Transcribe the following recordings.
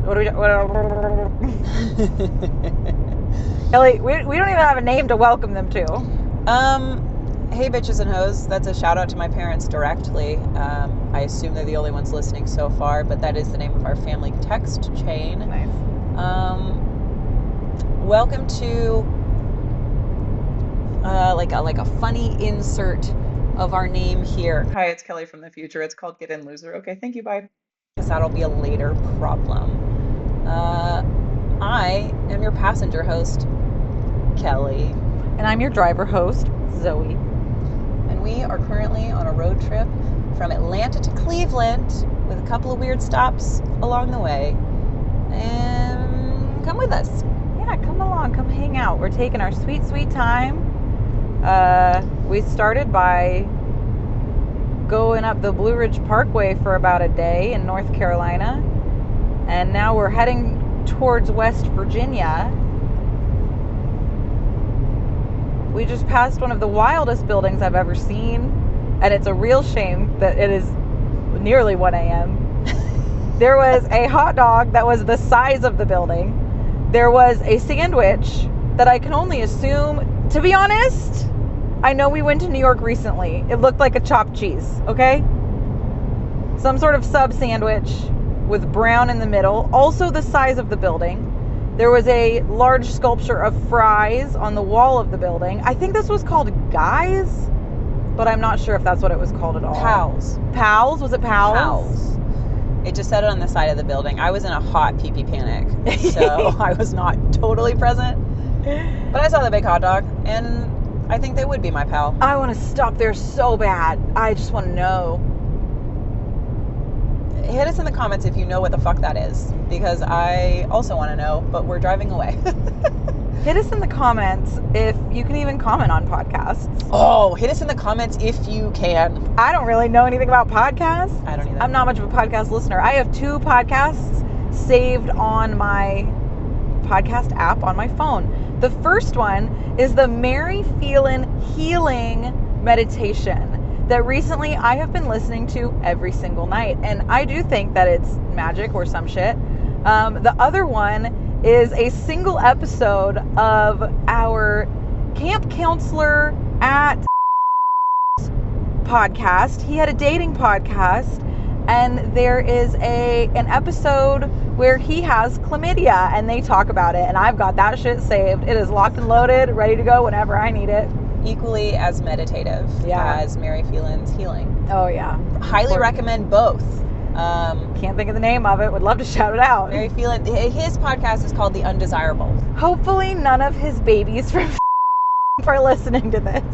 What do we... Kelly, we don't even have a name to welcome them to. Hey, bitches and hoes. That's a shout out to my parents directly. I assume they're the only ones listening so far, but that is the name of our family text chain. Nice. Welcome to like a funny insert of our name here. Hi, it's Kelly from the future. It's called Get In Loser. Okay, thank you, bye. Because that'll be a later problem. I am your passenger host, Kelly. And I'm your driver host, Zoe. And we are currently on a road trip from Atlanta to Cleveland with a couple of weird stops along the way. And come with us. Yeah, come along, come hang out. We're taking our sweet, sweet time. We started by going up the Blue Ridge Parkway for about a day in North Carolina. And now we're heading towards West Virginia. We just passed one of the wildest buildings I've ever seen, and it's a real shame that it is nearly 1 a.m. There was a hot dog that was the size of the building. There was a sandwich that I can only assume, to be honest, I know we went to New York recently. It looked like a chopped cheese, okay? Some sort of sub sandwich with brown in the middle, also the size of the building. There was a large sculpture of fries on the wall of the building. I think this was called Guys, but I'm not sure if that's what it was called at all. Pals. Pals? Was it Pals? Pals. It just said it on the side of the building. I was in a hot pee-pee panic, so I was not totally present. But I saw the big hot dog, and I think they would be my pal. I want to stop there so bad. I just want to know. Hit us in the comments if you know what the fuck that is, because I also want to know, but we're driving away. Hit us in the comments if you can even comment on podcasts. Oh, hit us in the comments if you can. I don't really know anything about podcasts. I don't either. I'm not much of a podcast listener. I have 2 podcasts saved on my podcast app on my phone. The first one is the Mary Phelan Healing Meditation that recently I have been listening to every single night. And I do think that it's magic or some shit. The other one is a single episode of our camp counselor at podcast. He had a dating podcast, and there is an episode where he has chlamydia, and they talk about it, and I've got that shit saved. It is locked and loaded, ready to go whenever I need it. Equally as meditative as Mary Phelan's healing. Oh, yeah. Highly recommend both. Can't think of the name of it. Would love to shout it out. Mary Phelan, his podcast is called The Undesirables. Hopefully none of his babies from are listening to this.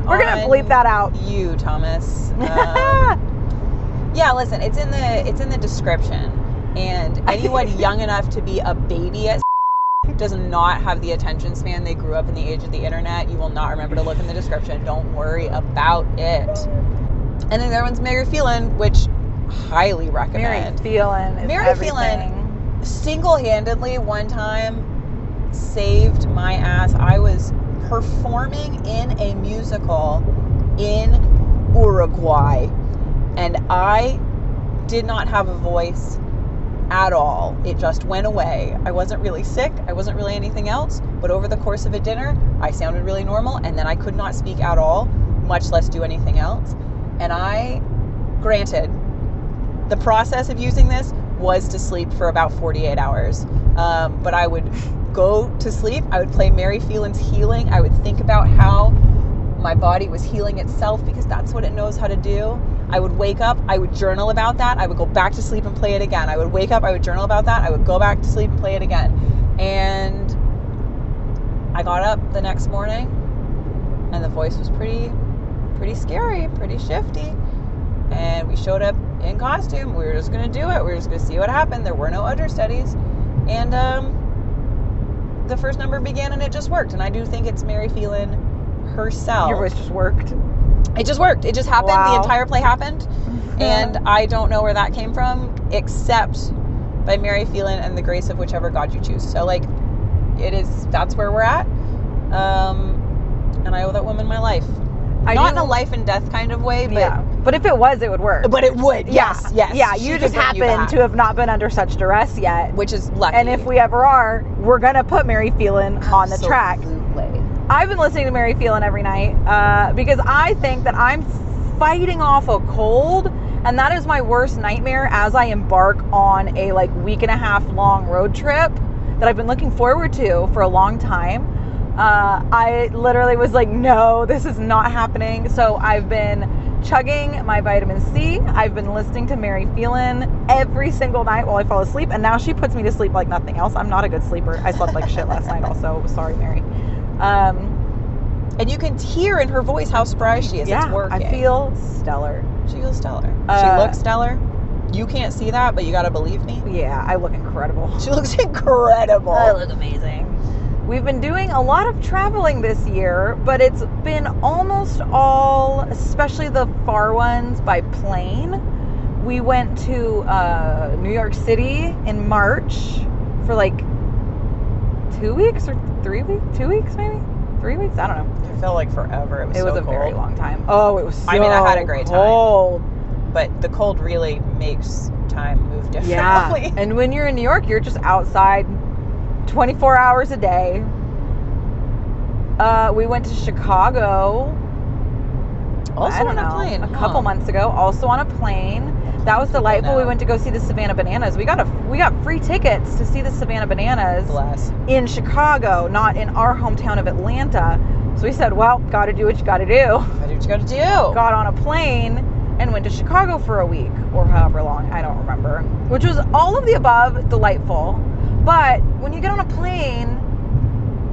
We're going to bleep that out. You, Thomas. Yeah, listen, it's in the description. And anyone young enough to be a baby at does not have the attention span. They grew up in the age of the internet. You will not remember to look in the description. Don't worry about it. And then the other one's Mary Phelan, which highly recommend. Mary Phelan single-handedly one time saved my ass. I was performing in a musical in Uruguay, and I did not have a voice at all. It just went away. I wasn't really sick. I wasn't really anything else. But over the course of a dinner, I sounded really normal, and then I could not speak at all, much less do anything else. And granted, the process of using this was to sleep for about 48 hours. But I would go to sleep. I would play Mary Phelan's Healing. I would think about how my body was healing itself, because that's what it knows how to do. I would wake up, I would journal about that, I would go back to sleep and play it again. I would wake up, I would journal about that, I would go back to sleep and play it again. And I got up the next morning, and the voice was pretty scary, pretty shifty. And we showed up in costume. We were just going to do it. We were just going to see what happened. There were no understudies. And the first number began, and it just worked. And I do think it's Mary Phelan herself. Your voice just worked? It just worked. It just happened. Wow. The entire play happened. And I don't know where that came from, except by Mary Phelan and the grace of whichever God you choose. So, like, that's where we're at. And I owe that woman my life. Not in a life and death kind of way, but yeah. But if it was, it would work. But it would. Yes. Yes. Yeah, She you could just bring you happen back, to have not been under such duress yet. which is lucky. And if we ever are, we're going to put Mary Phelan on the track. Absolutely. I've been listening to Mary Phelan every night because I think that I'm fighting off a cold, and that is my worst nightmare as I embark on a like week and a half long road trip that I've been looking forward to for a long time. I literally was like, no, this is not happening. So I've been chugging my vitamin C. I've been listening to Mary Phelan every single night while I fall asleep, and now she puts me to sleep like nothing else. I'm not a good sleeper. I slept like shit last night also. Sorry, Mary. And you can hear in her voice how spry she is. Yeah, it's working. I feel stellar. She feels stellar. She looks stellar. You can't see that, but you gotta believe me. Yeah, I look incredible. She looks incredible. I look amazing. We've been doing a lot of traveling this year, but it's been almost all, especially the far ones, by plane. We went to New York City in March for like 2 weeks or 3 weeks? 2 weeks maybe? 3 weeks? I don't know. It felt like forever. It was It was so a cold. very long time. Oh, it was so I mean, I had a great time. cold. But the cold really makes time move differently. Yeah. And when you're in New York, you're just outside 24 hours a day. We went to Chicago. Also I don't on a know, plane. a couple months ago. Also on a plane. That was delightful. We went to go see the Savannah Bananas. We got free tickets to see the Savannah Bananas Bless. in Chicago, not in our hometown of Atlanta. So we said, well, got to do what you got to do. Gotta do what you gotta do. Got on a plane and went to Chicago for a week or however long, I don't remember, which was all of the above delightful. But when you get on a plane,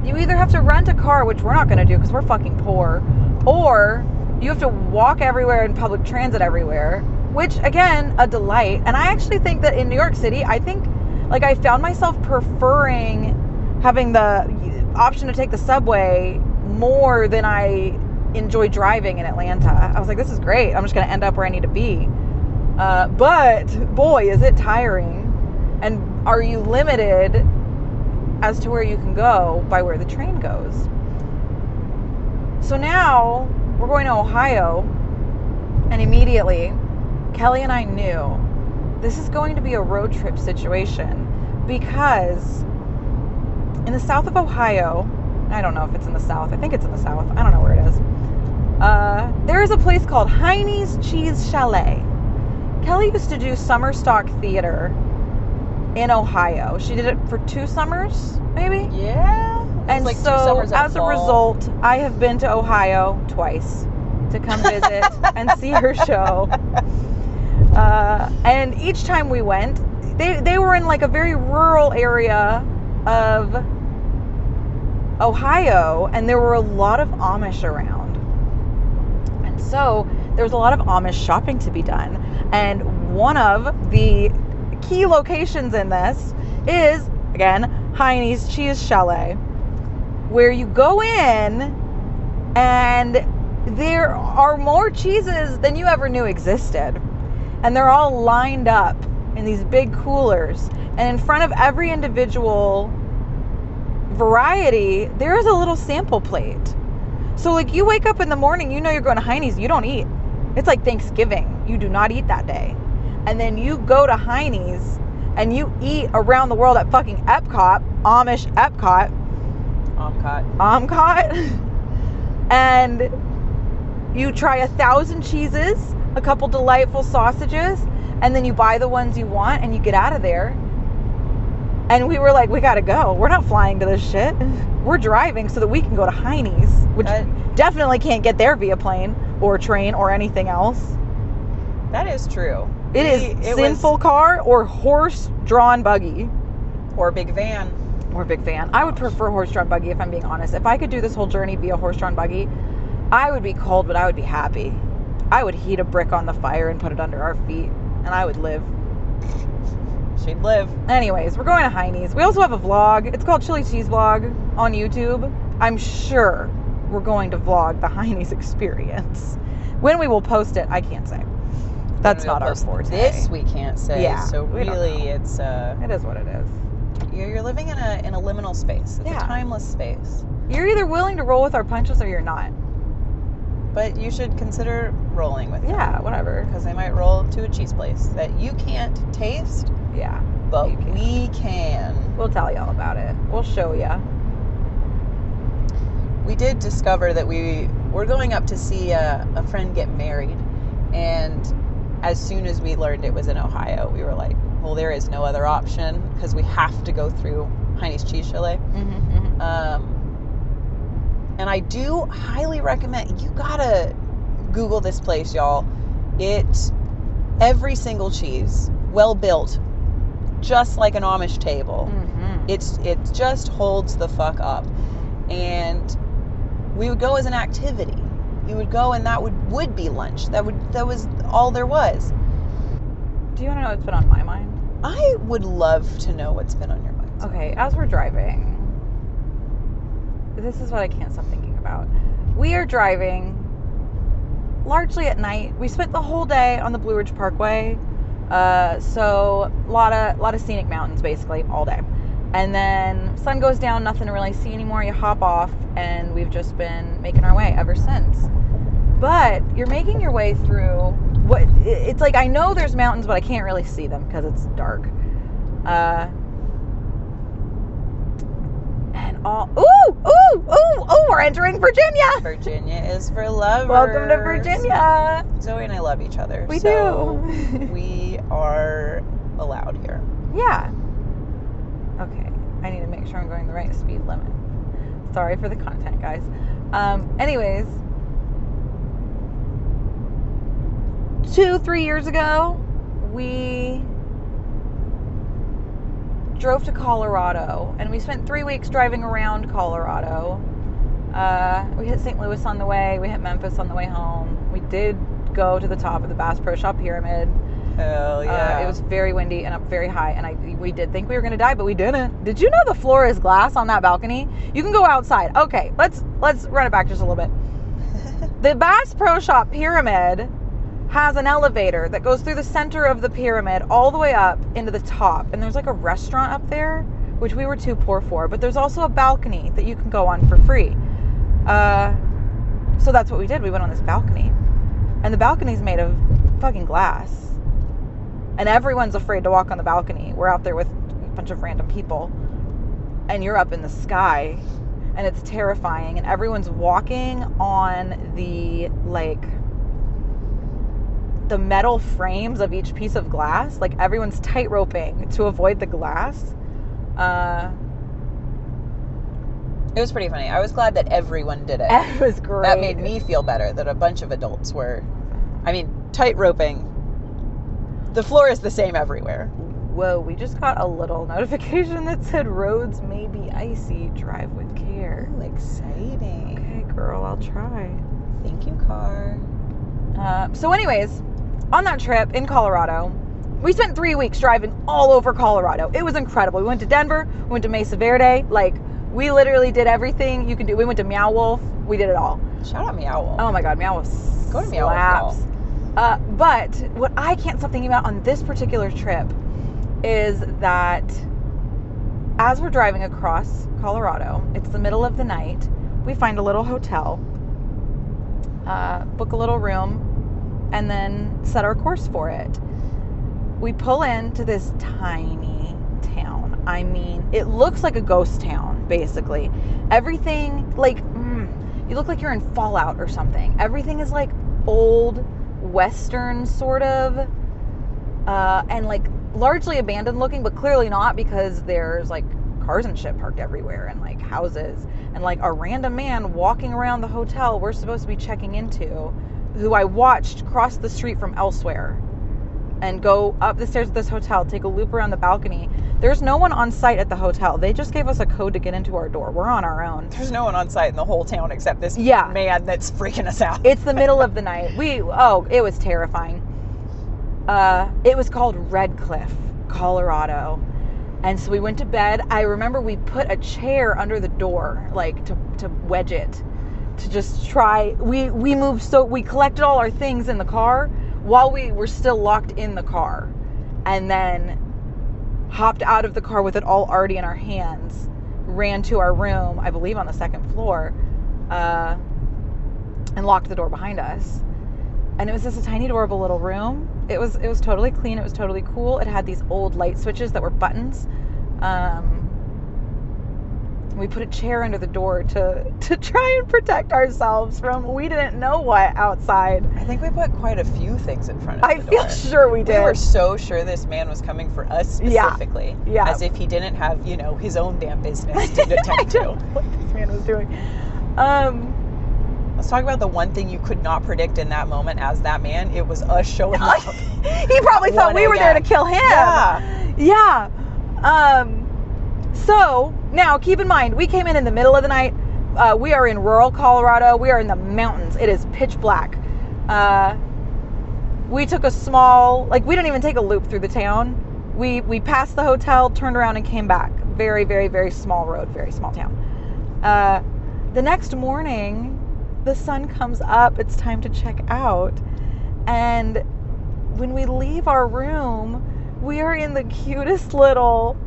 you either have to rent a car, which we're not going to do because we're fucking poor, or you have to walk everywhere in public transit everywhere, which again, a delight. And I actually think that in New York City, I think like I found myself preferring having the option to take the subway more than I enjoy driving in Atlanta. I was like, this is great. I'm just going to end up where I need to be. But boy, is it tiring. And are you limited as to where you can go by where the train goes? So now we're going to Ohio, and immediately Kelly and I knew this is going to be a road trip situation because in the south of Ohio, I don't know if it's in the south. I think it's in the south. I don't know where it is. There is a place called Amish Cheese Chalet. Kelly used to do summer stock theater in Ohio. She did it for 2 summers, maybe? Yeah. And like 2 so, summers at as a fall. result, I have been to Ohio twice to come visit and see her show. And each time we went, they were in like a very rural area of Ohio, and there were a lot of Amish around. And so there was a lot of Amish shopping to be done. And one of the key locations in this is, again, Amish Cheese Chalet, where you go in and there are more cheeses than you ever knew existed. And they're all lined up in these big coolers. And in front of every individual variety, there is a little sample plate. So like you wake up in the morning, you know you're going to Heine's, you don't eat. It's like Thanksgiving. You do not eat that day. And then you go to Heine's and you eat around the world at fucking Epcot, Amish Epcot. And you try 1,000 cheeses, a couple delightful sausages, and then you buy the ones you want and you get out of there. And we were like, we gotta go. We're not flying to this shit. We're driving so that we can go to Heine's, which definitely can't get there via plane or train or anything else. That is true. It is sinful car or horse-drawn buggy. Or big van. Or big van. I would prefer horse-drawn buggy if I'm being honest. If I could do this whole journey via horse-drawn buggy, I would be cold, but I would be happy. I would heat a brick on the fire and put it under our feet, and I would live. She'd live. Anyways, we're going to Heine's. We also have a vlog. It's called chilicheesevlog on YouTube. I'm sure we're going to vlog the Heine's experience. When we will post it, I can't say. That's not our forte. This we can't say. Yeah, So we don't really, know. it's it is what it is. You're living in a liminal space. It's a timeless space. You're either willing to roll with our punches or you're not. But you should consider rolling with them. Yeah, whatever. Because they might roll to a cheese place that you can't taste, Yeah. but you can. we can. We'll tell you all about it. We'll show you. We did discover that we were going up to see a friend get married. And as soon as we learned it was in Ohio, we were like, well, there is no other option because we have to go through Amish Cheese Chalet. Mm-hmm. And I do highly recommend, you gotta Google this place, y'all. Every single cheese, well built, just like an Amish table. Mm-hmm. It just holds the fuck up. And we would go as an activity. You would go and that would be lunch. That was all there was. Do you want to know what's been on my mind? I would love to know what's been on your mind. Okay, as we're driving, this is what I can't stop thinking about. We are driving largely at night. We spent the whole day on the Blue Ridge Parkway. So a lot of scenic mountains basically all day. And then sun goes down, nothing to really see anymore. You hop off, and we've just been making our way ever since. But you're making your way through it's like, I know there's mountains, but I can't really see them because it's dark. And all, we're entering Virginia. Virginia is for lovers. Welcome to Virginia. Zoe and I love each other. We so do. We are allowed here. Yeah. Okay. I need to make sure I'm going the right speed limit. Sorry for the content, guys. Anyways, 2-3 years ago, we drove to Colorado, and we spent 3 weeks driving around Colorado. We hit St. Louis on the way. We hit Memphis on the way home. We did go to the top of the Bass Pro Shop Pyramid. Hell yeah. It was very windy and up very high, and we did think we were going to die, but we didn't. Did you know the floor is glass on that balcony? You can go outside. Okay, let's run it back just a little bit. The Bass Pro Shop Pyramid has an elevator that goes through the center of the pyramid all the way up into the top, and there's like a restaurant up there, which we were too poor for, but there's also a balcony that you can go on for free. So that's what we did. We went on this balcony, and the balcony's made of fucking glass, and everyone's afraid to walk on the balcony. We're out there with a bunch of random people, and you're up in the sky, and it's terrifying, and everyone's walking on the metal frames of each piece of glass. Like, everyone's tightroping to avoid the glass. It was pretty funny. I was glad that everyone did it. It was great. That made me feel better that a bunch of adults were, tightroping. The floor is the same everywhere. Whoa, we just got a little notification that said roads may be icy. Drive with care. Ooh, exciting. Okay, girl, I'll try. Thank you, car. So anyways, on that trip in Colorado, we spent 3 weeks driving all over Colorado. It was incredible. We went to Denver, we went to Mesa Verde. We literally did everything you can do. We went to Meow Wolf. We did it all. Shout out Meow Wolf. Oh my God, Meow Wolf slaps. Go to Meow Wolf, But what I can't stop thinking about on this particular trip is that as we're driving across Colorado, it's the middle of the night. We find a little hotel, book a little room, and then set our course for it. We pull into this tiny town. It looks like a ghost town, basically. Everything, you look like you're in Fallout or something. Everything is old Western sort of, and largely abandoned looking, but clearly not, because there's cars and shit parked everywhere, and houses, and a random man walking around the hotel we're supposed to be checking into, who I watched cross the street from elsewhere and go up the stairs of this hotel, take a loop around the balcony. There's no one on site at the hotel. They just gave us a code to get into our door. We're on our own. There's no one on site in the whole town except this man that's freaking us out. It's the middle of the night. It was terrifying. It was called Red Cliff, Colorado. And so we went to bed. I remember we put a chair under the door, to wedge it, to just try. We moved, so we collected all our things in the car while we were still locked in the car, and then hopped out of the car with it all already in our hands, ran to our room, I believe on the second floor, and locked the door behind us. And it was just a tiny, adorable little room. It was totally clean. It was totally cool. It had these old light switches that were buttons. We put a chair under the door to try and protect ourselves from we didn't know what outside. I think we put quite a few things in front of the door. I feel sure we did. We were so sure this man was coming for us specifically. Yeah. As if he didn't have, his own damn business to attend to. I don't know what this man was doing. Let's talk about the one thing you could not predict in that moment as that man. It was us showing up. He probably thought we were there to kill him. Yeah. So, now keep in mind, we came in the middle of the night. We are in rural Colorado. We are in the mountains. It is pitch black. We took a small, we didn't even take a loop through the town. We passed the hotel, turned around, and came back. Very, very, very small road, very small town. The next morning, the sun comes up. It's time to check out. And when we leave our room, we are in the cutest little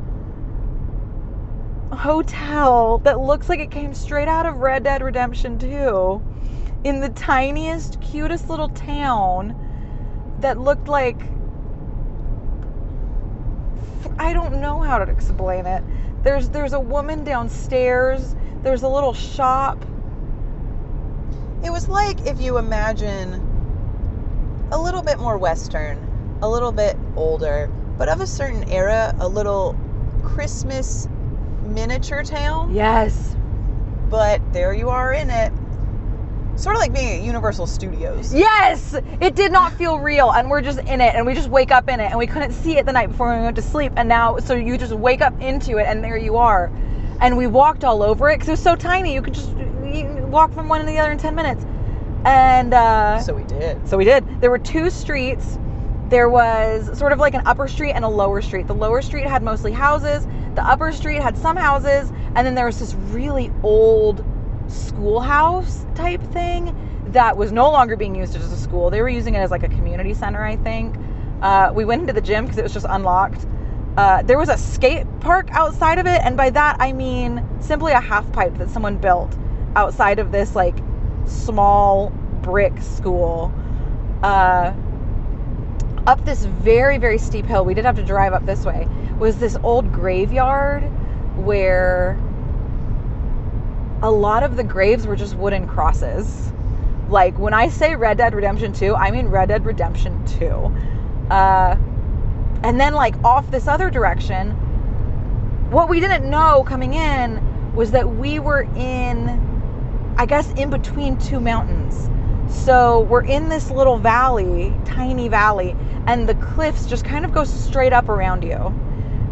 hotel that looks like it came straight out of Red Dead Redemption 2 in the tiniest, cutest little town that looked like, I don't know how to explain it. There's a woman downstairs. There's a little shop. It was like if you imagine a little bit more Western, a little bit older, but of a certain era, a little Christmas miniature town. Yes. But there you are in it. Sort of like being at Universal Studios. Yes! It did not feel real, and we're just in it, and we just wake up in it, and we couldn't see it the night before we went to sleep, and now, so you just wake up into it, and there you are. And we walked all over it, because it was so tiny, you could just walk from one to the other in 10 minutes. And, So we did. There were two streets. There was sort of like an upper street and a lower street. The lower street had mostly houses. The upper street had some houses, and then there was this really old schoolhouse type thing that was no longer being used as a school. They were using it as like a community center, I think. We went into the gym because it was just unlocked. There was a skate park outside of it, and by that I mean simply a half pipe that someone built outside of this like small brick school. Up this very, very steep hill, we did have to drive up this way, was this old graveyard where a lot of the graves were just wooden crosses. Like, when I say Red Dead Redemption 2, I mean Red Dead Redemption 2. And then, off this other direction, what we didn't know coming in was that we were in, I guess, in between two mountains. So we're in this little valley, tiny valley, and the cliffs just kind of go straight up around you.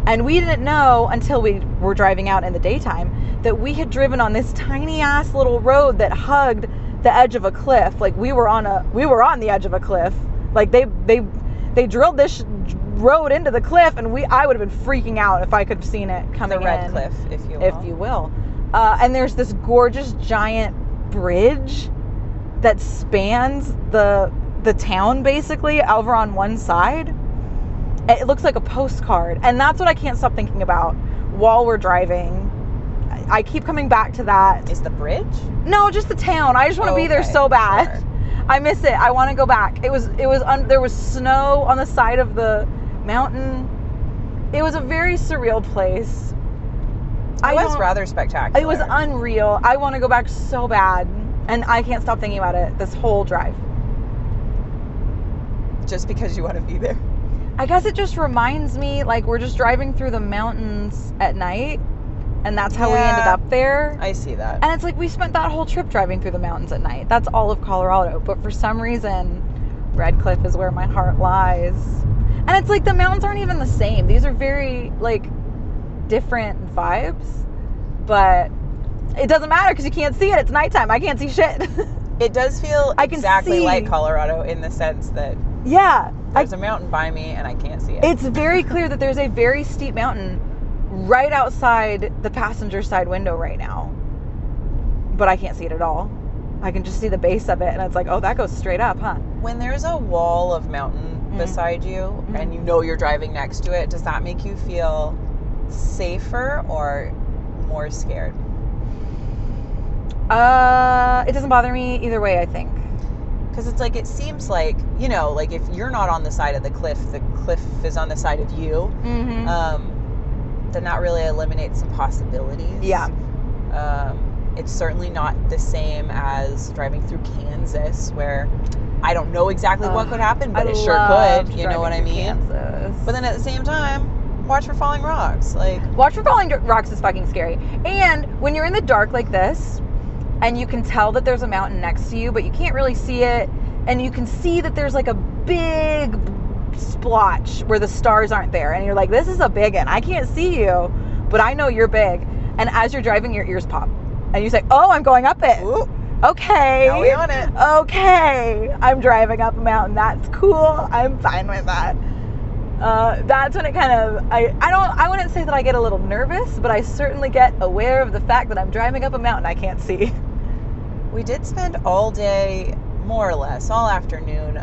And we didn't know until we were driving out in the daytime that we had driven on this tiny ass little road that hugged the edge of a cliff. Like we were on the edge of a cliff. Like they drilled this road into the cliff, and I would have been freaking out if I could have seen it coming in. The red cliff, if you will. And there's this gorgeous giant bridge that spans the town basically over on one side. It looks like a postcard, and that's what I can't stop thinking about while we're driving. I keep coming back to that. Is the bridge? No, just the town. I just want to be there so bad. Sure. I miss it. I want to go back. There was snow on the side of the mountain. It was a very surreal place. It was rather spectacular. It was unreal. I want to go back so bad, and I can't stop thinking about it this whole drive. Just because you want to be there? I guess it just reminds me, we're just driving through the mountains at night, and that's how we ended up there. I see that. And it's like we spent that whole trip driving through the mountains at night. That's all of Colorado. But for some reason, Red Cliff is where my heart lies. And it's like the mountains aren't even the same. These are very, different vibes. But it doesn't matter because you can't see it. It's nighttime. I can't see shit. It does feel exactly like Colorado in the sense that there's a mountain by me and I can't see it. It's very clear that there's a very steep mountain right outside the passenger side window right now. But I can't see it at all. I can just see the base of it, and it's like, oh, that goes straight up, huh? When there's a wall of mountain beside you and you know you're driving next to it, does that make you feel safer or more scared? It doesn't bother me either way, I think. Because it's like, it seems like, you know, like if you're not on the side of the cliff is on the side of you. Mm-hmm. Then that really eliminates some possibilities. Yeah. It's certainly not the same as driving through Kansas, where I don't know exactly what could happen, but it sure could. You know what I mean? Kansas. But then at the same time, watch for falling rocks. Like, watch for falling rocks is fucking scary. And when you're in the dark like this, and you can tell that there's a mountain next to you, but you can't really see it, and you can see that there's like a big splotch where the stars aren't there, and you're like, this is a big one. I can't see you, but I know you're big. And as you're driving, your ears pop, and you say, oh, I'm going up it. Ooh. Okay. Now we on it. Okay. I'm driving up a mountain. That's cool. I'm fine with that. That's when it kind of, I wouldn't say that I get a little nervous, but I certainly get aware of the fact that I'm driving up a mountain I can't see. We did spend all day, more or less, all afternoon,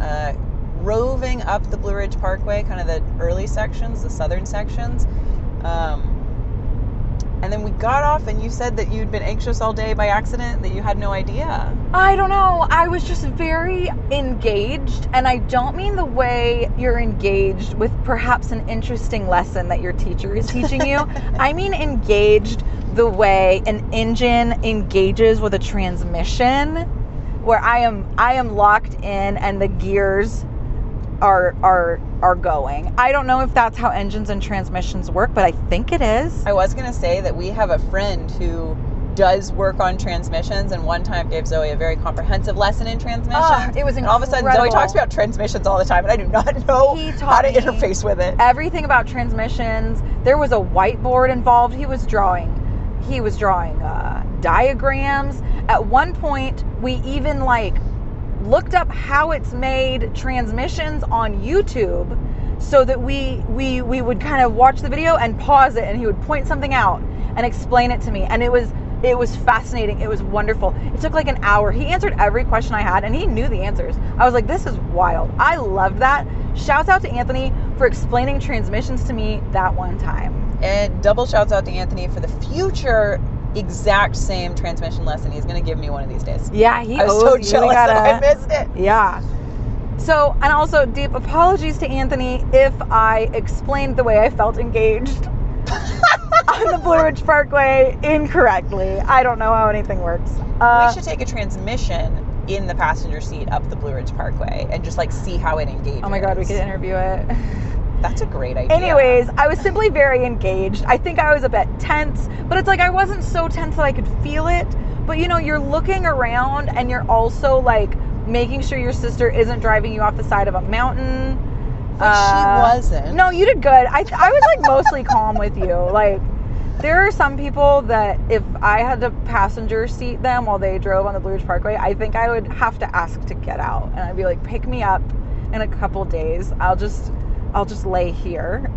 roving up the Blue Ridge Parkway, kind of the early sections, the southern sections. And then we got off, and you said that you'd been anxious all day by accident, that you had no idea. I don't know. I was just very engaged, and I don't mean the way you're engaged with perhaps an interesting lesson that your teacher is teaching you. I mean engaged the way an engine engages with a transmission, where I am locked in and the gears are going. I don't know if that's how engines and transmissions work, but I think it is. I was going to say that we have a friend who does work on transmissions, and one time gave Zoe a very comprehensive lesson in transmissions. It was incredible. And all of a sudden, Zoe talks about transmissions all the time, and I do not know how to interface with it. Everything about transmissions. There was a whiteboard involved. He was drawing diagrams. At one point, we even looked up how it's made transmissions on YouTube, so that we would kind of watch the video and pause it, and he would point something out and explain it to me, and it was fascinating. It was wonderful. It took like an hour. He answered every question I had, and he knew the answers. I was like, this is wild. I loved that. Shouts out to Anthony for explaining transmissions to me that one time. And double shouts out to Anthony for the future exact same transmission lesson he's going to give me one of these days. Yeah, I was so jealous that I missed it. Yeah. So, and also deep apologies to Anthony if I explained the way I felt engaged on the Blue Ridge Parkway incorrectly. I don't know how anything works. We should take a transmission in the passenger seat up the Blue Ridge Parkway and just see how it engages. Oh my God, we could interview it. That's a great idea. Anyways, I was simply very engaged. I think I was a bit tense, but it's like I wasn't so tense that I could feel it. But you're looking around, and you're also making sure your sister isn't driving you off the side of a mountain. But she wasn't. No, you did good. I was mostly calm with you. There are some people that if I had to passenger seat them while they drove on the Blue Ridge Parkway, I think I would have to ask to get out, and I'd be like, pick me up in a couple days. I'll just lay here.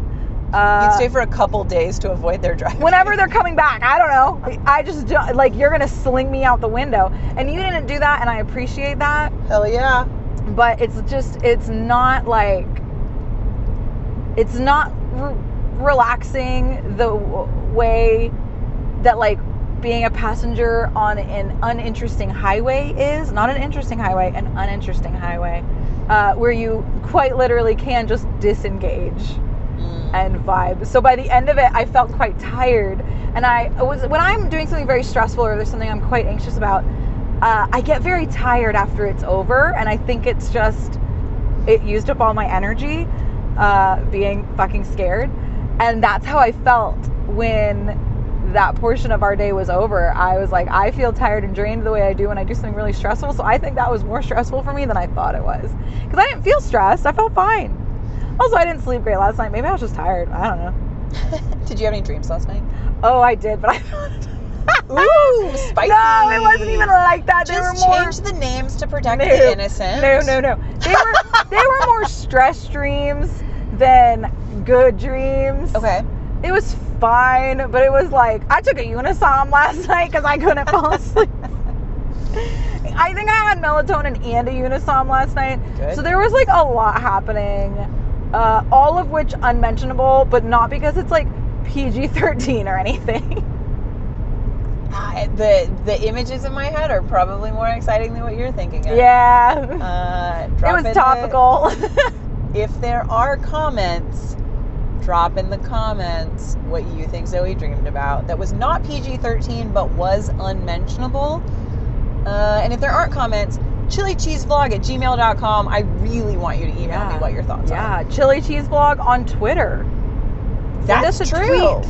You'd stay for a couple days to avoid their driving. Whenever they're coming back, I don't know. I just don't, you're gonna sling me out the window, and you didn't do that, and I appreciate that. Hell yeah. But it's not relaxing the way that being a passenger on an uninteresting highway is. Not an interesting highway, an uninteresting highway, where you quite literally can just disengage and vibe. So by the end of it, I felt quite tired, and when I'm doing something very stressful or there's something I'm quite anxious about, I get very tired after it's over, and I think it's just it used up all my energy being fucking scared. And that's how I felt when that portion of our day was over. I was like, I feel tired and drained the way I do when I do something really stressful. So I think that was more stressful for me than I thought it was, because I didn't feel stressed. I felt fine. Also, I didn't sleep great last night. Maybe I was just tired. I don't know. Did you have any dreams last night? Oh, I did, but Ooh, spicy. No, it wasn't even like that. Just change the names to protect the innocent. No. They were more stress dreams than good dreams. Okay. It was fine, but it was I took a Unisom last night because I couldn't fall asleep. I think I had melatonin and a Unisom last night. Good. So there was a lot happening, all of which unmentionable, but not because it's PG-13 or anything. The images in my head are probably more exciting than what you're thinking of. Yeah. It was topical. If there are comments, drop in the comments what you think Zoe dreamed about that was not PG-13 but was unmentionable. And if there aren't comments, chilicheesevlog@gmail.com. I really want you to email me what your thoughts are. Yeah, chilicheesevlog on Twitter. Send us a true. tweet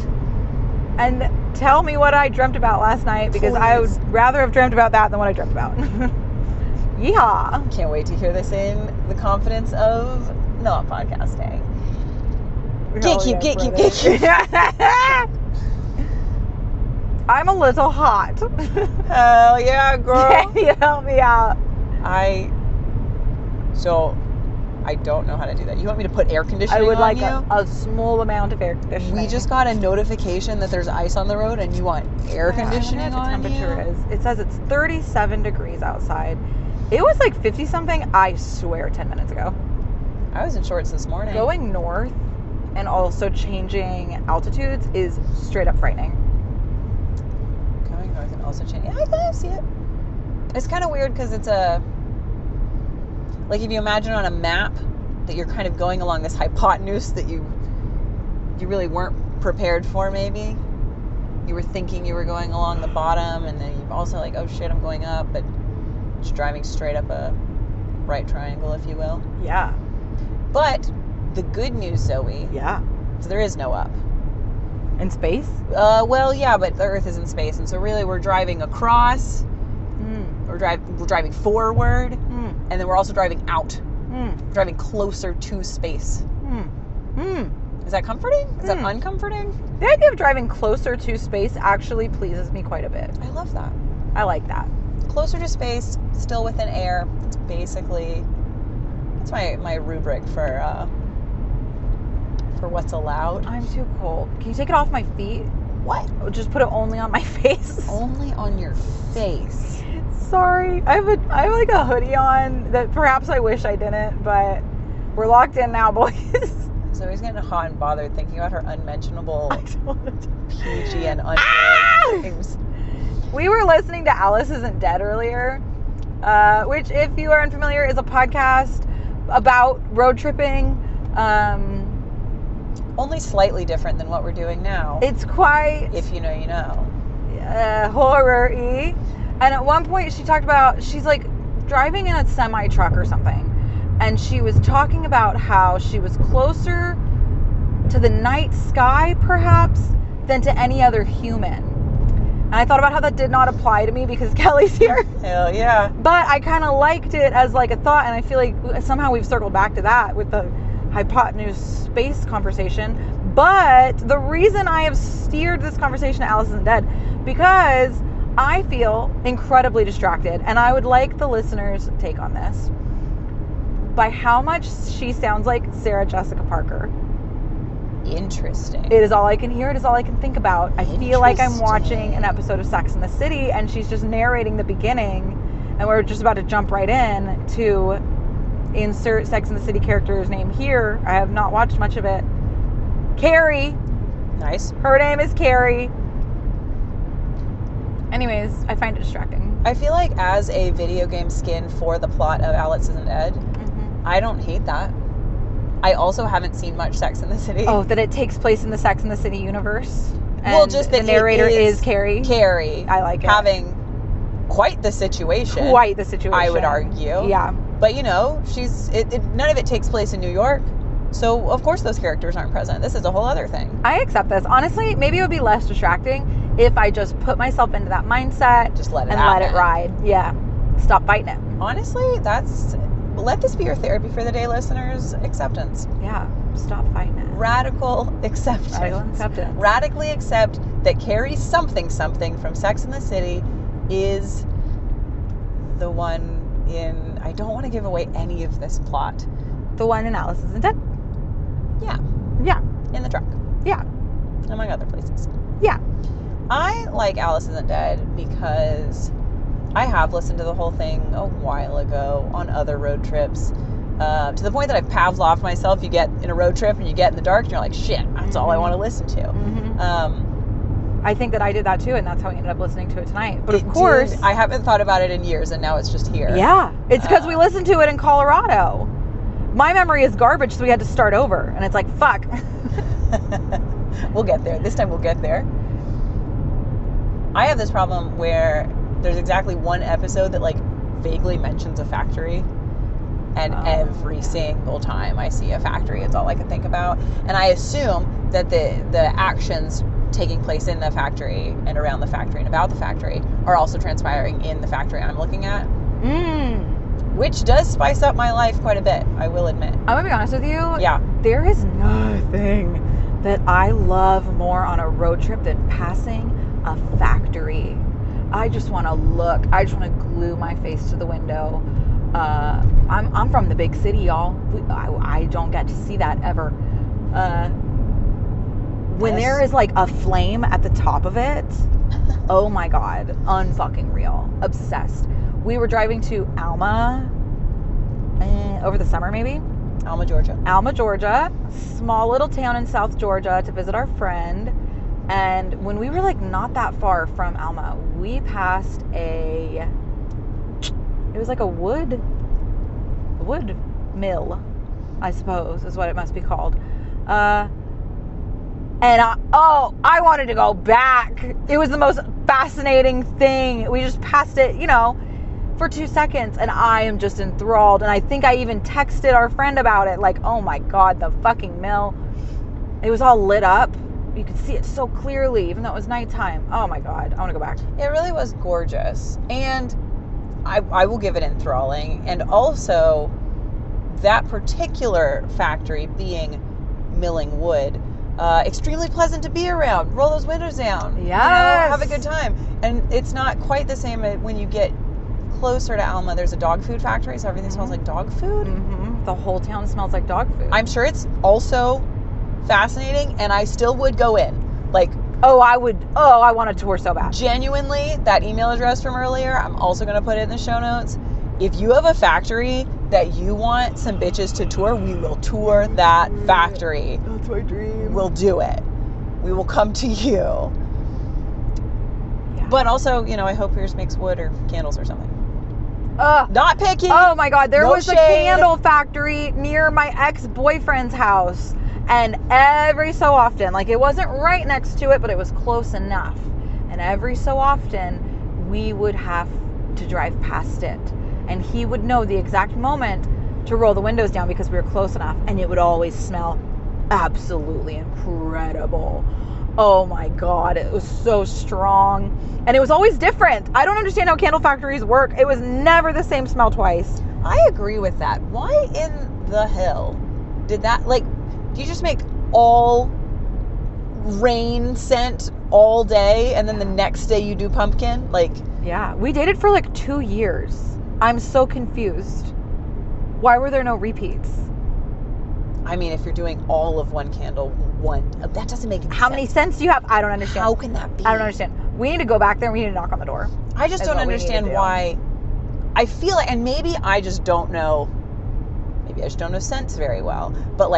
and tell me what I dreamt about last night, because I would rather have dreamt about that than what I dreamt about. Yeehaw. Can't wait to hear this in the confidence of not podcasting. Gatekeep. I'm a little hot. Hell yeah, girl. Can you help me out? I don't know how to do that. You want me to put air conditioning on you? I would like a small amount of air conditioning. We just got a notification that there's ice on the road and you want air conditioning on you? I wonder what the temperature is. It says it's 37 degrees outside. It was like 50 something, I swear, 10 minutes ago. I was in shorts this morning. Going north and also changing altitudes is straight up frightening. Going north and also changing. Yeah, I see it. It's kind of weird because it's like if you imagine on a map that you're kind of going along this hypotenuse that you really weren't prepared for. Maybe you were thinking you were going along the bottom, and then you're also like, oh shit, I'm going up, but just driving straight up a right triangle, if you will. Yeah. But the good news, Zoe, is there is no up. In space? Well, yeah, but the Earth is in space, and so really we're driving across. We're driving forward, and then we're also driving out. We're driving closer to space. Is that comforting? Is that uncomforting? The idea of driving closer to space actually pleases me quite a bit. I love that. I like that. Closer to space, still within air. It's basically, that's my rubric for what's allowed. I'm too cold. Can you take it off my feet? What? Just put it only on my face. Only on your face. Sorry. I have like a hoodie on that perhaps I wish I didn't, but we're locked in now, boys. Zoe's getting hot and bothered thinking about her unmentionable PG and unreal things. We were listening to Alice Isn't Dead earlier, which, if you are unfamiliar, is a podcast about road tripping. Only slightly different than what we're doing now. It's quite... If you know, you know. Horror-y. And at one point she talked about, she's like driving in a semi-truck or something, and she was talking about how she was closer to the night sky, perhaps, than to any other human. And I thought about how that did not apply to me because Kelly's here. Hell yeah. But I kind of liked it as like a thought, and I feel like somehow we've circled back to that with the hypotenuse space conversation. But the reason I have steered this conversation to Alice Isn't Dead, because I feel incredibly distracted, and I would like the listeners' take on this, by how much she sounds like Sarah Jessica Parker. Interesting. It is all I can hear. It is all I can think about. I feel like I'm watching an episode of Sex and the City, and she's just narrating the beginning, and we're just about to jump right in to insert Sex and the City character's name here. I have not watched much of it. Carrie. Nice. Her name is Carrie. Anyways, I find it distracting. I feel like as a video game skin for the plot of Alice Isn't Dead, I don't hate that. I also haven't seen much Sex in the City. Oh, that it takes place in the Sex and the City universe? And well, just that the narrator is Carrie? Carrie. I like it. Having quite the situation. Quite the situation. I would argue. Yeah. But, you know, none of it takes place in New York. So, of course, those characters aren't present. This is a whole other thing. I accept this. Honestly, maybe it would be less distracting if I just put myself into that mindset. Just let it let it ride. Yeah. Stop fighting it. Honestly, let this be your therapy for the day, listeners. Acceptance. Yeah. Stop fighting it. Radical acceptance. Radical acceptance. Radically accept that Carrie something from Sex and the City is the one in... I don't want to give away any of this plot. The one in Alice Isn't Dead? Yeah. Yeah. In the truck. Yeah. Among other places. Yeah. I like Alice Isn't Dead because I have listened to the whole thing a while ago on other road trips. To the point that I've Pavloved myself. You get in a road trip and you get in the dark and you're like, shit, that's all I want to listen to. I think that I did that too, and that's how I ended up listening to it tonight. But of course, I haven't thought about it in years, and now it's just here. Yeah, it's because we listened to it in Colorado. My memory is garbage, so we had to start over, and it's like, fuck. We'll get there. This time we'll get there. I have this problem where there's exactly one episode that like vaguely mentions a factory, and every single time I see a factory, it's all I can think about. And I assume that the actions taking place in the factory and around the factory and about the factory are also transpiring in the factory I'm looking at. Which does spice up my life quite a bit, I will admit. I'm gonna be honest with you. Yeah. There is nothing that I love more on a road trip than passing a factory. I just want to look. I just want to glue my face to the window. I'm from the big city, y'all. I don't get to see that ever. When there is like a flame at the top of it, oh my God, unfucking real. Obsessed. We were driving to Alma over the summer, maybe. Alma, Georgia. Small little town in South Georgia to visit our friend. And when we were like not that far from Alma, we passed it was like a wood mill, I suppose is what it must be called. And I wanted to go back. It was the most fascinating thing. We just passed it, for 2 seconds, and I am just enthralled. And I think I even texted our friend about it, like, oh my God, the fucking mill. It was all lit up. You could see it so clearly, even though it was nighttime. Oh my God, I want to go back. It really was gorgeous. And I will give it enthralling. And also, that particular factory being milling wood, extremely pleasant to be around. Roll those windows down. Yes. Have a good time. And it's not quite the same when you get closer to Alma. There's a dog food factory, so everything smells like dog food. Mm-hmm. The whole town smells like dog food. I'm sure it's also fascinating, and I still would go in. Like, I want a tour so bad. Genuinely, that email address from earlier, I'm also going to put it in the show notes. If you have a factory that you want some bitches to tour, we will tour that factory. That's my dream. We'll do it. We will come to you. Yeah. But also, I hope yours makes wood or candles or something. Not picky. Oh my God, there was shade. a candle factory near my ex-boyfriend's house. And every so often, like it wasn't right next to it, but it was close enough. And every so often, we would have to drive past it. And he would know the exact moment to roll the windows down because we were close enough. And it would always smell absolutely incredible. Oh my God, it was so strong. And it was always different. I don't understand how candle factories work. It was never the same smell twice. I agree with that. Why in the hell did that, do you just make all rain scent all day and then the next day you do pumpkin? Yeah, we dated for 2 years. I'm so confused. Why were there no repeats? I mean, if you're doing all of one candle, that doesn't make any sense. How many scents do you have? I don't understand. How can that be? I don't understand. We need to go back there and we need to knock on the door. I just don't understand why. I feel like, and maybe I just don't know scents very well, but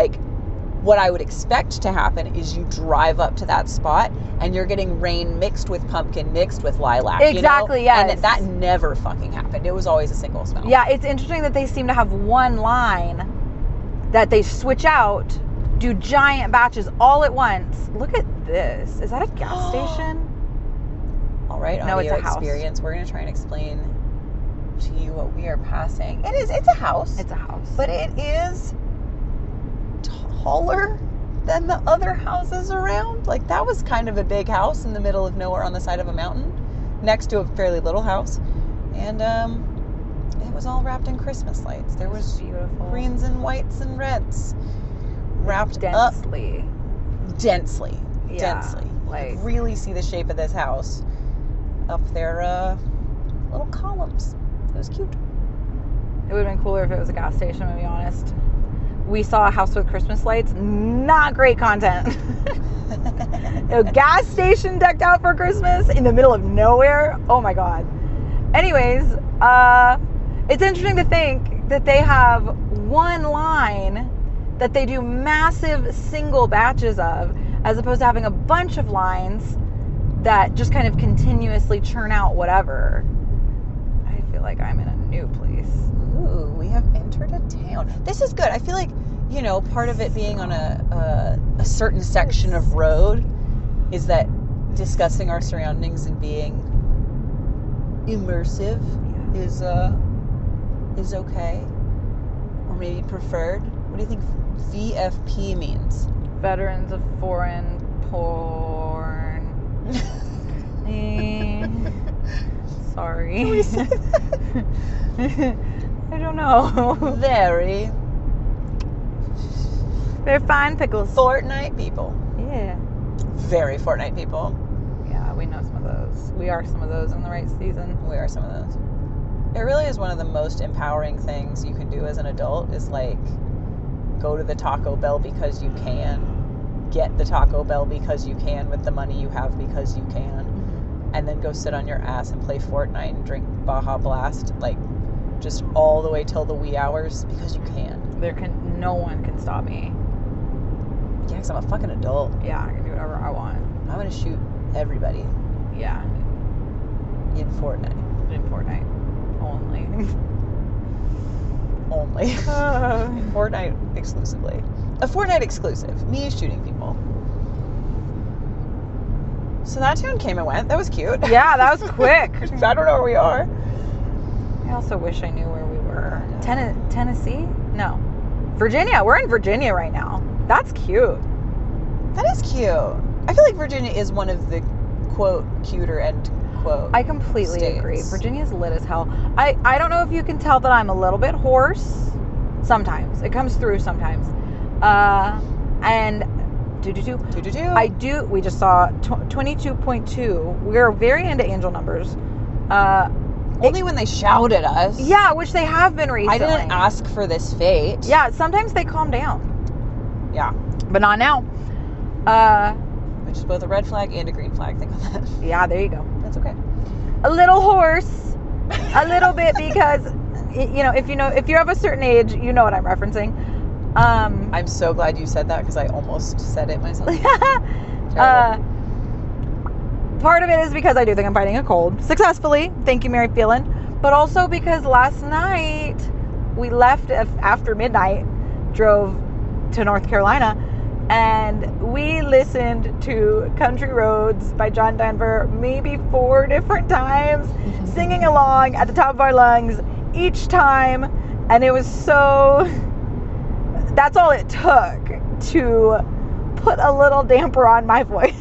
what I would expect to happen is you drive up to that spot and you're getting rain mixed with pumpkin, mixed with lilac. Exactly, yes. And that never fucking happened. It was always a single smell. Yeah, it's interesting that they seem to have one line that they switch out, do giant batches all at once. Look at this. Is that a gas station? All right, no, it's a house. Experience. We're going to try and explain to you what we are passing. It's a house. It's a house. But it is taller than the other houses around. That was kind of a big house in the middle of nowhere on the side of a mountain next to a fairly little house. And it was all wrapped in Christmas lights. There was beautiful greens and whites and reds wrapped densely. Densely. Yeah, densely. You could really see the shape of this house up their little columns. It was cute. It would have been cooler if it was a gas station, to be honest. We saw a house with Christmas lights. Not great content. A gas station decked out for Christmas in the middle of nowhere. Oh my God. Anyways, it's interesting to think that they have one line that they do massive single batches of, as opposed to having a bunch of lines that just kind of continuously churn out whatever. I feel like I'm in a new place. Ooh, we have entered a town. This is good. I feel like, you know, part of it being on a certain section of road is that discussing our surroundings and being immersive is okay, or maybe preferred. What do you think VFP means? Veterans of Foreign Porn. Sorry. Can we say that? I don't know. Very They're fine pickles. Fortnite people. Yeah. Very Fortnite people. Yeah, we know some of those. We are some of those in the right season. We are some of those. It really is one of the most empowering things you can do as an adult is like go to the Taco Bell because you can, get the Taco Bell because you can with the money you have because you can, and then go sit on your ass and play Fortnite and drink Baja Blast like just all the way till the wee hours because you can. No one can stop me. Yeah, because I'm a fucking adult. Yeah, I can do whatever I want. I'm gonna shoot everybody Yeah, in Fortnite. in Fortnite only. Only. Fortnite exclusively. A Fortnite exclusive. Me shooting people. So that town came and went. That was cute. Yeah, that was quick. I don't know where we are. I also wish I knew where we were. Tennessee? No. Virginia. We're in Virginia right now. That's cute. That is cute. I feel like Virginia is one of the, quote, cuter end quote I completely states. agree. Virginia's lit as hell. I don't know if you can tell that I'm a little bit hoarse. Sometimes. It comes through sometimes. And I do. We just saw 22.2. We're very into angel numbers. Only when they shout at us. Yeah, which they have been recently. I didn't ask for this fate. Yeah, sometimes they calm down. Yeah. But not now. Which is both a red flag and a green flag. Think on that. Yeah, there you go. That's okay. A little hoarse. A little bit because, if you're of a certain age, you know what I'm referencing. I'm so glad you said that because I almost said it myself. Part of it is because I do think I'm fighting a cold successfully. Thank you, Mary Phelan. But also because last night we left after midnight, drove to North Carolina, and we listened to Country Roads by John Denver maybe 4 different times, singing along at the top of our lungs each time. And it was so... That's all it took to put a little damper on my voice.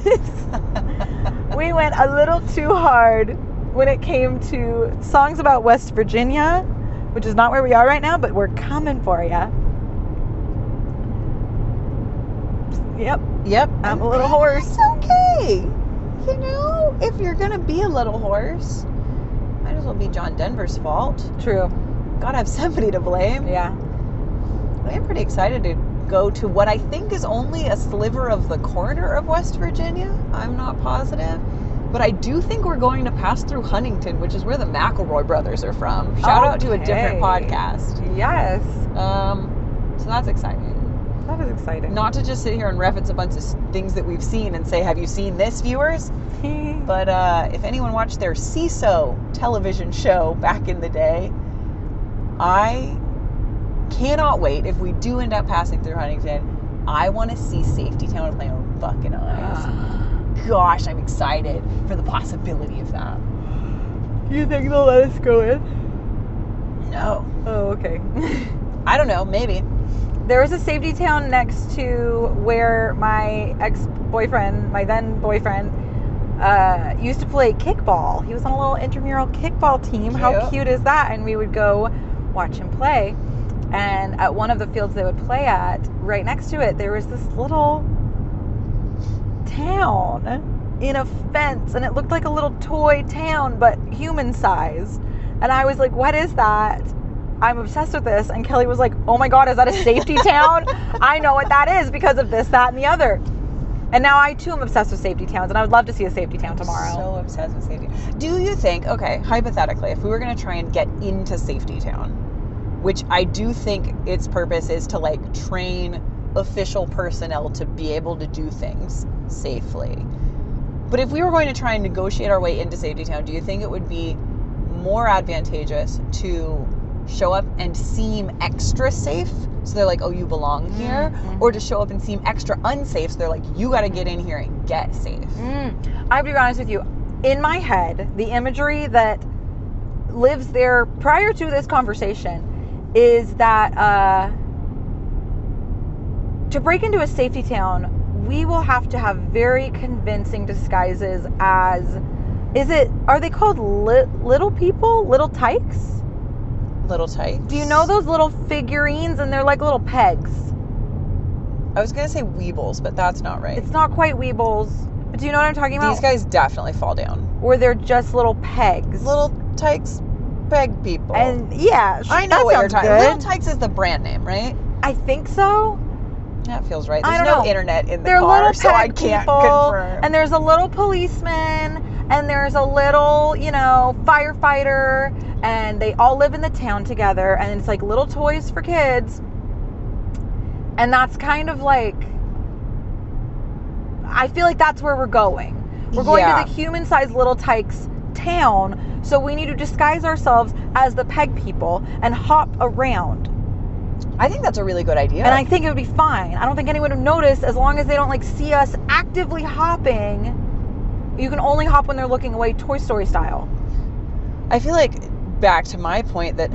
We went a little too hard when it came to songs about West Virginia, which is not where we are right now, but we're coming for ya. Yep. I'm a little hoarse. It's okay. You know, if you're going to be a little hoarse, might as well be John Denver's fault. True. Gotta have somebody to blame. Yeah. I am pretty excited to go to what I think is only a sliver of the corner of West Virginia. I'm not positive. But I do think we're going to pass through Huntington, which is where the McElroy brothers are from. Shout out to a different podcast. Yes. So that's exciting. That is exciting. Not to just sit here and reference a bunch of things that we've seen and say, have you seen this, viewers? But if anyone watched their CISO television show back in the day, I cannot wait. If we do end up passing through Huntington, I want to see Safety Town with my own fucking eyes. Gosh, I'm excited for the possibility of that. You think they'll let us go in? No. Oh, okay. I don't know, maybe. There was a Safety Town next to where my ex-boyfriend, my then boyfriend, used to play kickball. He was on a little intramural kickball team. Cute. How cute is that? And we would go watch him play. And at one of the fields they would play at, right next to it, there was this little town in a fence. And it looked like a little toy town, but human-sized. And I was like, what is that? I'm obsessed with this. And Kelly was like, oh my God, is that a safety town? I know what that is because of this, that, and the other. And now I too am obsessed with safety towns, and I would love to see a safety town tomorrow. So obsessed with safety. Do you think, okay, hypothetically, if we were going to try and get into Safety Town, which I do think its purpose is to like train official personnel to be able to do things safely. But if we were going to try and negotiate our way into Safety Town, do you think it would be more advantageous to show up and seem extra safe, so they're like, oh, you belong here, or to show up and seem extra unsafe, so they're like, you got to get in here and get safe? I have to be honest with you. In my head, the imagery that lives there prior to this conversation is that to break into a Safety Town, we will have to have very convincing disguises as, are they called little people? Little tykes? Little tykes. Do you know those little figurines, and they're like little pegs? I was going to say weebles, but that's not right. It's not quite weebles. But do you know what I'm talking about? These guys definitely fall down. Or they're just little pegs. Little tykes, peg people. And yeah, I know that what you're sounds talking good. Little Tykes is the brand name, right? I think so. That feels right. I There's don't no know. internet in the They're car, little so I peg can't people, confirm. And there's a little policeman, and there's a little, firefighter, and they all live in the town together, and it's like little toys for kids. And that's kind of like, I feel like that's where we're going. We're going to the human-sized Little Tykes town, so we need to disguise ourselves as the peg people and hop around. I think that's a really good idea. And I think it would be fine. I don't think anyone would notice, as long as they don't see us actively hopping. You can only hop when they're looking away, Toy Story style. I feel like, back to my point, that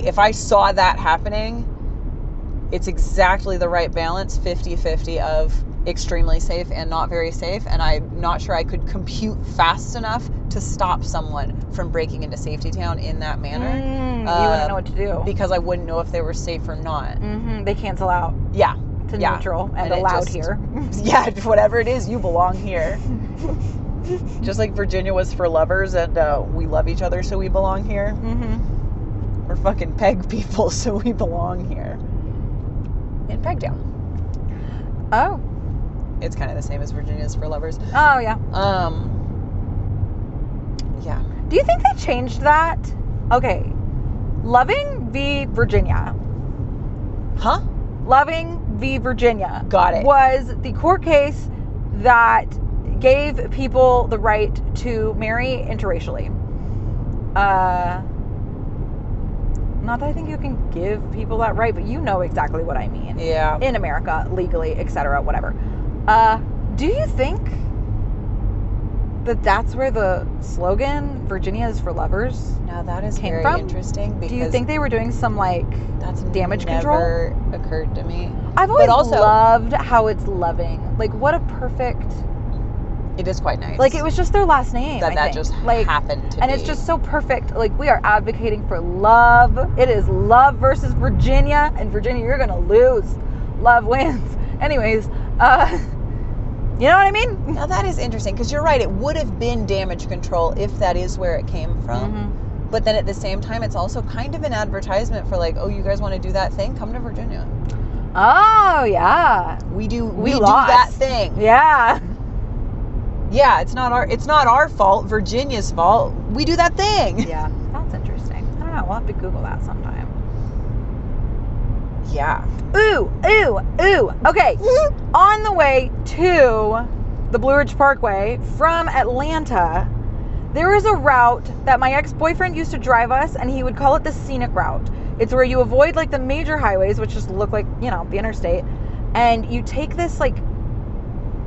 if I saw that happening, it's exactly the right balance, 50-50 of extremely safe and not very safe, and I'm not sure I could compute fast enough to stop someone from breaking into Safety Town in that manner. You wouldn't know what to do. Because I wouldn't know if they were safe or not. They cancel out. Yeah. To neutral and allowed here. Yeah, whatever it is, you belong here. Just like Virginia was for lovers, and we love each other, so we belong here. We're fucking peg people, so we belong here. In Pegtown. Oh. It's kind of the same as Virginia's for lovers. Oh, yeah. Yeah. Do you think they changed that? Okay. Loving v. Virginia. Huh? Loving v. Virginia. Got it. Was the court case that gave people the right to marry interracially. Not that I think you can give people that right, but you know exactly what I mean. Yeah. In America, legally, etc., whatever. Do you think that that's where the slogan "Virginia is for lovers" Now that is came very from? interesting. Because Do you think they were doing some that's damage never control? occurred to me. I've always also loved how it's loving. What a perfect. It is quite nice. It was just their last name. I that think. just happened to and be. it's just so perfect. We are advocating for love. It is love versus Virginia, and Virginia, you're gonna lose. Love wins. Anyways, you know what I mean? Now that is interesting, because you're right. It would have been damage control if that is where it came from. But then at the same time, it's also kind of an advertisement for oh, you guys want to do that thing? Come to Virginia. Oh yeah. We do lost. that thing. Yeah. Yeah, it's not our fault. Virginia's fault. We do that thing. Yeah, that's interesting. I don't know. We'll have to Google that sometime. Yeah. Ooh. Okay. On the way to the Blue Ridge Parkway from Atlanta, there is a route that my ex-boyfriend used to drive us, and he would call it the scenic route. It's where you avoid the major highways, which just look like, the interstate, and you take this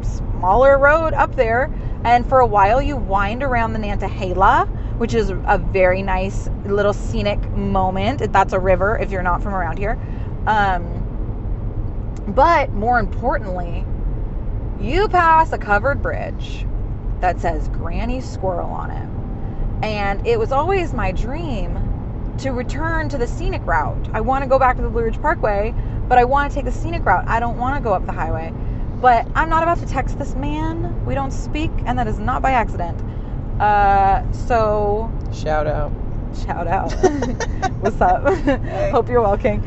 smaller road up there, and for a while you wind around the Nantahala, which is a very nice little scenic moment. That's a river if you're not from around here. But more importantly, you pass a covered bridge that says Granny Squirrel on it. And it was always my dream to return to the scenic route. I want to go back to the Blue Ridge Parkway, but I want to take the scenic route. I don't want to go up the highway. But I'm not about to text this man. We don't speak, and that is not by accident. So... Shout out. What's up? Hey. Hope you're well, King.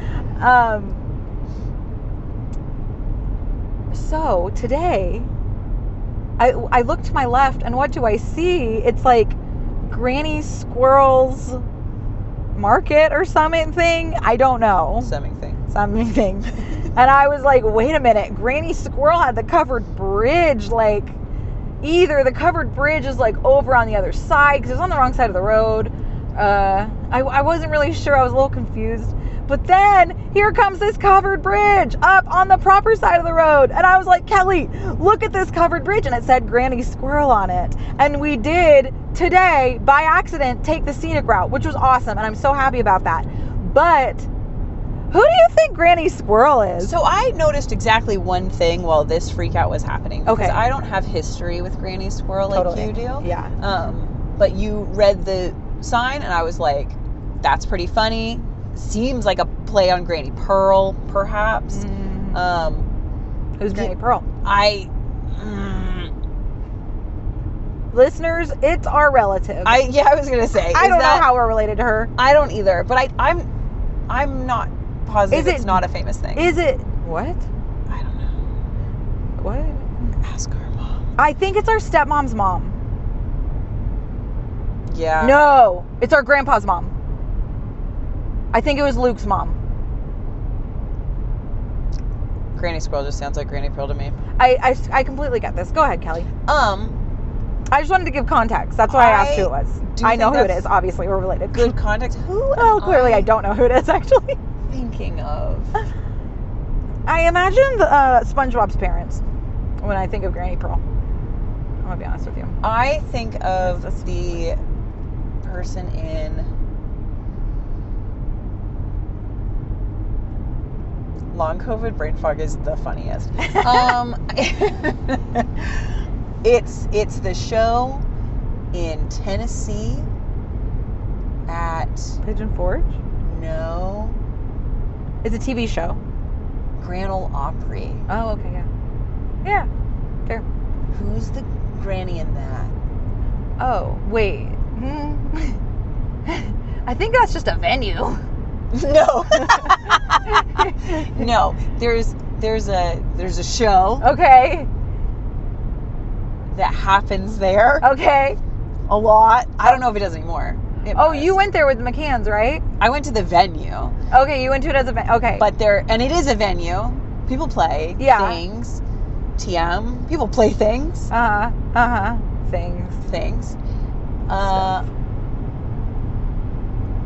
So today, I look to my left, and what do I see? It's Granny Squirrel's Market or something. I don't know. Something. And I was like, wait a minute. Granny Squirrel had the covered bridge. either the covered bridge is like over on the other side because it was on the wrong side of the road. I wasn't really sure. I was a little confused. But then here comes this covered bridge up on the proper side of the road. And I was like, Kelly, look at this covered bridge. And it said Granny Squirrel on it. And we did today, by accident, take the scenic route, which was awesome. And I'm so happy about that. But who do you think Granny Squirrel is? So I noticed exactly one thing while this freak out was happening. Because Okay. I don't have history with Granny Squirrel like you do. Yeah. But you read the sign and I was like, that's pretty funny. Seems like a play on Granny Pearl, perhaps. Who's Granny Pearl? Listeners, it's our relative. I was gonna say. I don't know how we're related to her. I don't either, but I'm not positive it's not a famous thing. Is it what? I don't know. What? Ask our mom. I think it's our stepmom's mom. Yeah. No, it's our grandpa's mom. I think it was Luke's mom. Granny Squirrel just sounds like Granny Pearl to me. I completely get this. Go ahead, Kelly. I just wanted to give context. That's why I asked who it was. I know who it is. Obviously, we're related. Good context. Who? Well, clearly I don't know who it is, actually. Thinking of. I imagine SpongeBob's parents when I think of Granny Pearl. I'm gonna be honest with you. I think of the person in Long COVID Brain Fog is the funniest. It's the show in Tennessee at Pigeon Forge? No. It's a TV show. Grand Ole Opry. Oh, okay, yeah. Yeah, fair. Who's the granny in that? Oh, wait. I think that's just a venue. No. No. There's a show. Okay. That happens there. Okay. A lot. I don't know if it does anymore. You went there with the McCanns, right? I went to the venue. Okay, you went to it as a venue. Okay. But it is a venue. People play things. TM. People play things. Things.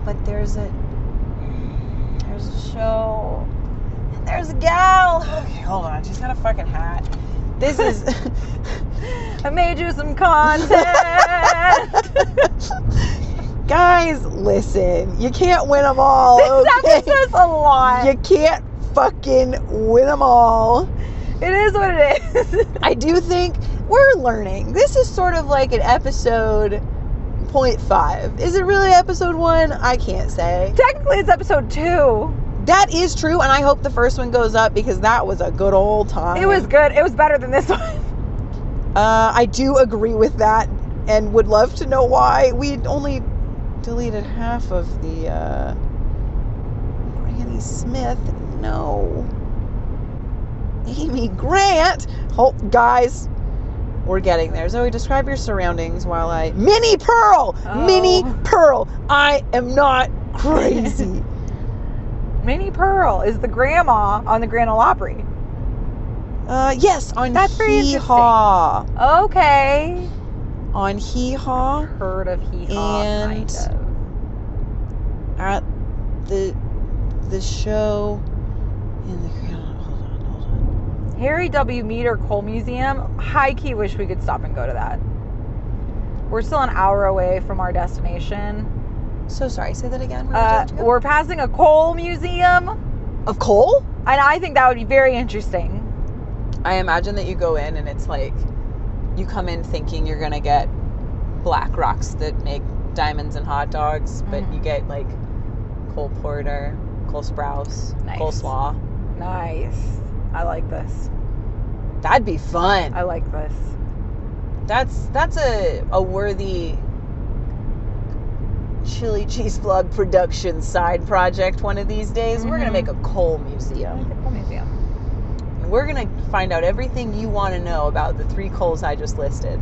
But there's a show. And there's a gal. Okay, hold on. She's got a fucking hat. This is. I made you some content. Guys, listen. You can't win them all. This okay? episode's a lot. You can't fucking win them all. It is what it is. I do think we're learning. This is sort of like an episode 0.5. Is it really episode 1? I can't say. Technically, it's episode 2. That is true, and I hope the first one goes up because that was a good old time. It was good. It was better than this one. I do agree with that and would love to know why. We only deleted half of the Granny Smith. No. Amy Grant. Guys, we're getting there. Zoe, describe your surroundings while I... Minnie Pearl! Oh. Minnie Pearl! I am not crazy. Minnie Pearl is the grandma on the Grand Ole Opry. Yes, on That's very Hee Haw. Okay. On Hee Haw. Heard of Hee Haw, And kind of. at the show in the... Hold on. Harry W. Meader Coal Museum. High key wish we could stop and go to that. We're still an hour away from our destination. So sorry, say that again. We're passing a coal museum. Of coal? And I think that would be very interesting. I imagine that you go in and it's like, you come in thinking you're going to get black rocks that make diamonds and hot dogs, but you get like coal porter, coal sprouse, Nice. coleslaw. Nice. I like this. That'd be fun. I like this. That's a worthy chili cheese vlog production side project one of these days. We're going to make a coal museum. The coal museum. And we're going to find out everything you want to know about the 3 coals I just listed.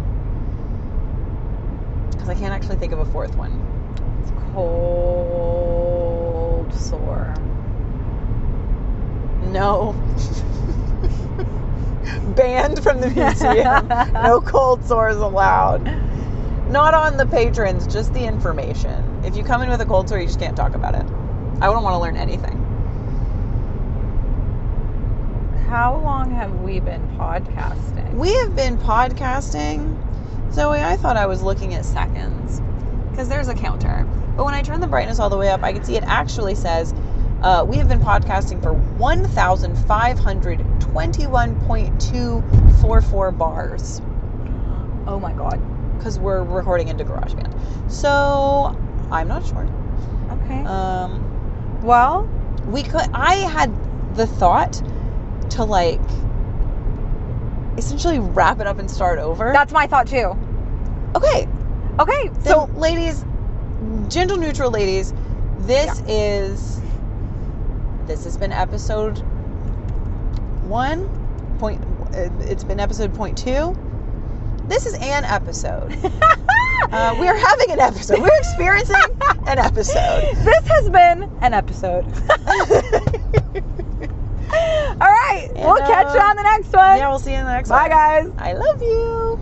Because I can't actually think of a 4th one. It's cold sore. No. Banned from the museum. No cold sores allowed. Not on the patrons, just the information. If you come in with a cold sore, you just can't talk about it. I don't want to learn anything. How long have we been podcasting? We have been podcasting. Zoe, I thought I was looking at seconds because there's a counter. But when I turn the brightness all the way up, I can see it actually says we have been podcasting for 1,521.244 bars. Oh my God. Because we're recording into GarageBand. So, I'm not sure. Okay. Well, I had the thought to like essentially wrap it up and start over. that's my thought too. Okay. So, So, ladies, gentle neutral ladies, this has been episode 1. It's been episode 0.2. This is an episode. We are having an episode. We're experiencing an episode. this has been an episode. All right. And, we'll catch you on the next one. Yeah, we'll see you in the next Bye, one. guys. I love you.